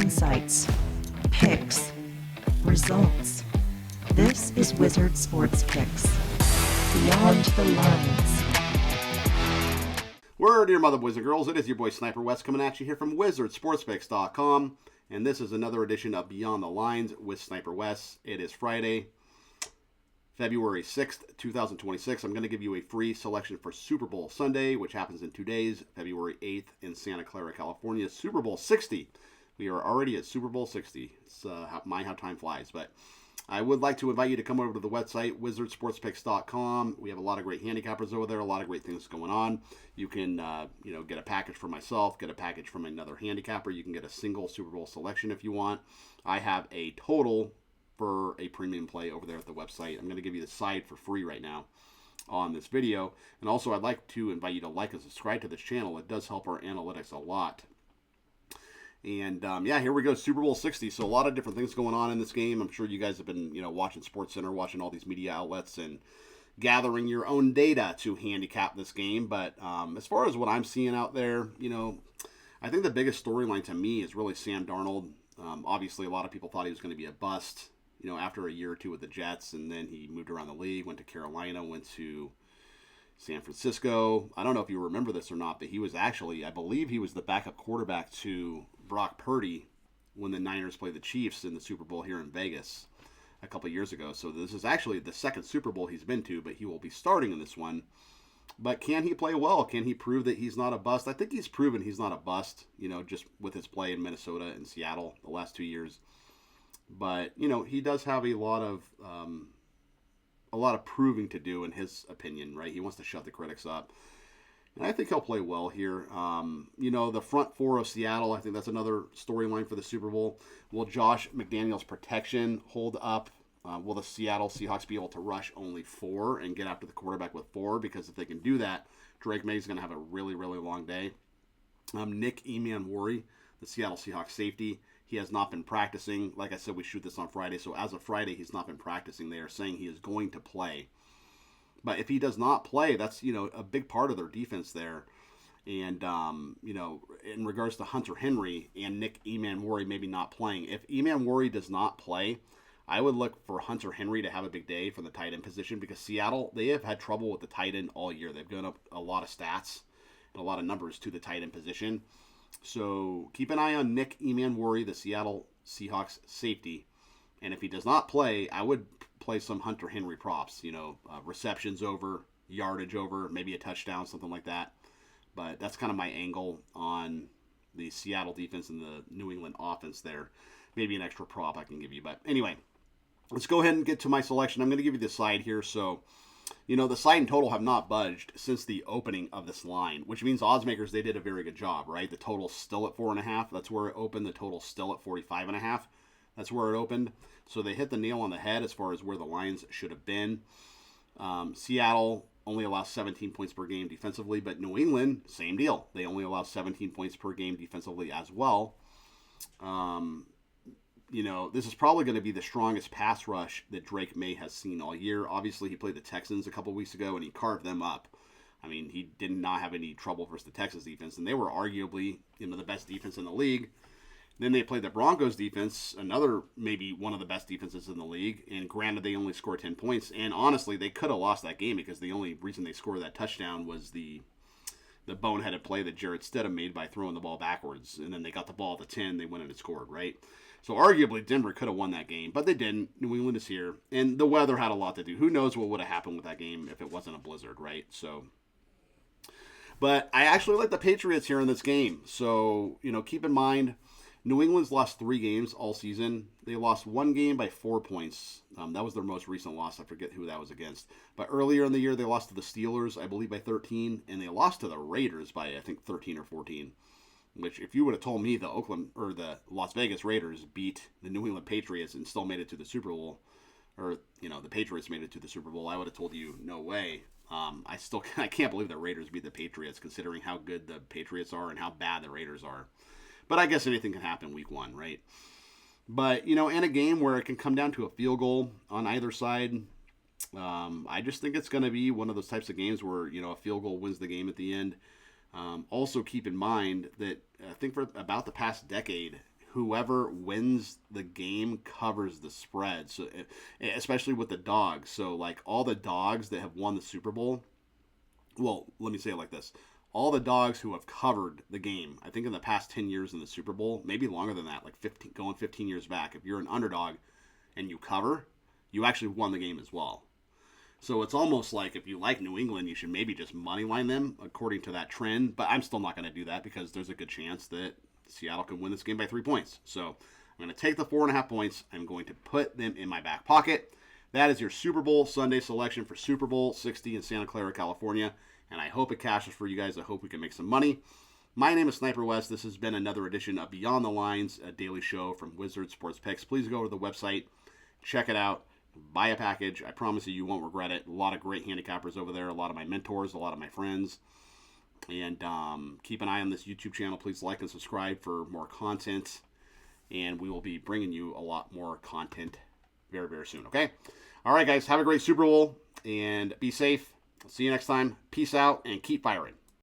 insights, picks, results. This is Wizard Sports Picks. Beyond the lines. Word, dear mother boys and girls, it is your boy Sniper Wes coming at you here from WizardSportsPicks.com, and this is another edition of Beyond the Lines with Sniper Wes. It is Friday, February 6th, 2026. I'm going to give you a free selection for Super Bowl Sunday, which happens in 2 days, February 8th in Santa Clara, California. Super Bowl 60. We are already at Super Bowl 60. It's how time flies, but I would like to invite you to come over to the website, WizardSportsPicks.com. We have a lot of great handicappers over there, a lot of great things going on. You can, get a package for myself, get a package from another handicapper. You can get a single Super Bowl selection if you want. I have a total for a premium play over there at the website. I'm going to give you the side for free right now on this video. And also, I'd like to invite you to like and subscribe to this channel. It does help our analytics a lot. And, here we go, Super Bowl 60. So a lot of different things going on in this game. I'm sure you guys have been, watching SportsCenter, watching all these media outlets and gathering your own data to handicap this game. But as far as what I'm seeing out there, I think the biggest storyline to me is really Sam Darnold. Obviously, a lot of people thought he was going to be a bust, after a year or two with the Jets. And then he moved around the league, went to Carolina, went to San Francisco. I don't know if you remember this or not, but he was actually, I believe he was the backup quarterback to Brock Purdy when the Niners played the Chiefs in the Super Bowl here in Vegas a couple years ago. So this is actually the second Super Bowl he's been to, but he will be starting in this one. But can he play well? Can he prove that he's not a bust? I think he's proven he's not a bust, just with his play in Minnesota and Seattle the last 2 years. But, he does have a lot of proving to do in his opinion, right? He wants to shut the critics up. And I think he'll play well here. The front four of Seattle, I think that's another storyline for the Super Bowl. Will Josh McDaniels' protection hold up? Will the Seattle Seahawks be able to rush only 4 and get after the quarterback with 4? Because if they can do that, Drake Maye is going to have a really, really long day. Nick Emanwori, the Seattle Seahawks safety, he has not been practicing. Like I said, we shoot this on Friday. So as of Friday, he's not been practicing. They are saying he is going to play. But if he does not play, that's, a big part of their defense there. And, in regards to Hunter Henry and Nick Emanwori maybe not playing, if Emanwori does not play, I would look for Hunter Henry to have a big day from the tight end position, because Seattle, they have had trouble with the tight end all year. They've given up a lot of stats and a lot of numbers to the tight end position. So keep an eye on Nick Emanwori, the Seattle Seahawks safety. And if he does not play, I would play some Hunter Henry props, receptions over, yardage over, maybe a touchdown, something like that. But that's kind of my angle on the Seattle defense and the New England offense there. Maybe an extra prop I can give you. But anyway, let's go ahead and get to my selection. I'm going to give you the side here. So, the side and total have not budged since the opening of this line, which means odds makers, they did a very good job, right? The total's still at 4.5. That's where it opened. The total's still at 45.5. That's where it opened. So they hit the nail on the head as far as where the lines should have been. Seattle only allows 17 points per game defensively, but New England, same deal. They only allow 17 points per game defensively as well. This is probably going to be the strongest pass rush that Drake Maye has seen all year. Obviously, he played the Texans a couple weeks ago, and he carved them up. I mean, he did not have any trouble versus the Texans defense, and they were arguably, the best defense in the league. Then they played the Broncos defense, another maybe one of the best defenses in the league. And granted, they only scored 10 points. And honestly, they could have lost that game because the only reason they scored that touchdown was the boneheaded play that Jarrett Stidham made by throwing the ball backwards. And then they got the ball at the 10, they went in and scored, right? So arguably, Denver could have won that game, but they didn't. New England is here. And the weather had a lot to do. Who knows what would have happened with that game if it wasn't a blizzard, right? So, but I actually like the Patriots here in this game. So, keep in mind, New England's lost 3 games all season. They lost 1 game by 4 points. That was their most recent loss. I forget who that was against. But earlier in the year, they lost to the Steelers, I believe, by 13. And they lost to the Raiders by, I think, 13 or 14. Which, if you would have told me the Las Vegas Raiders beat the New England Patriots and still made it to the Super Bowl, or, the Patriots made it to the Super Bowl, I would have told you, no way. I can't believe the Raiders beat the Patriots, considering how good the Patriots are and how bad the Raiders are. But I guess anything can happen week 1, right? But, in a game where it can come down to a field goal on either side, I just think it's going to be one of those types of games where, a field goal wins the game at the end. Also keep in mind that I think for about the past decade, whoever wins the game covers the spread. So, especially with the dogs. So, like, all the dogs that have won the Super Bowl, well, let me say it like this. All the dogs who have covered the game, I think in the past 10 years in the Super Bowl, maybe longer than that, like 15 years back, if you're an underdog and you cover, you actually won the game as well. So it's almost like if you like New England, you should maybe just moneyline them according to that trend. But I'm still not going to do that because there's a good chance that Seattle can win this game by 3 points. So I'm going to take the 4.5 points. I'm going to put them in my back pocket. That is your Super Bowl Sunday selection for Super Bowl 60 in Santa Clara, California. And I hope it cashes for you guys. I hope we can make some money. My name is Sniper Wes. This has been another edition of Beyond the Lines, a daily show from Wizard Sports Picks. Please go to the website, check it out, buy a package. I promise you won't regret it. A lot of great handicappers over there, a lot of my mentors, a lot of my friends. And keep an eye on this YouTube channel. Please like and subscribe for more content. And we will be bringing you a lot more content very, very soon, okay? All right, guys. Have a great Super Bowl and be safe. See you next time. Peace out and keep firing.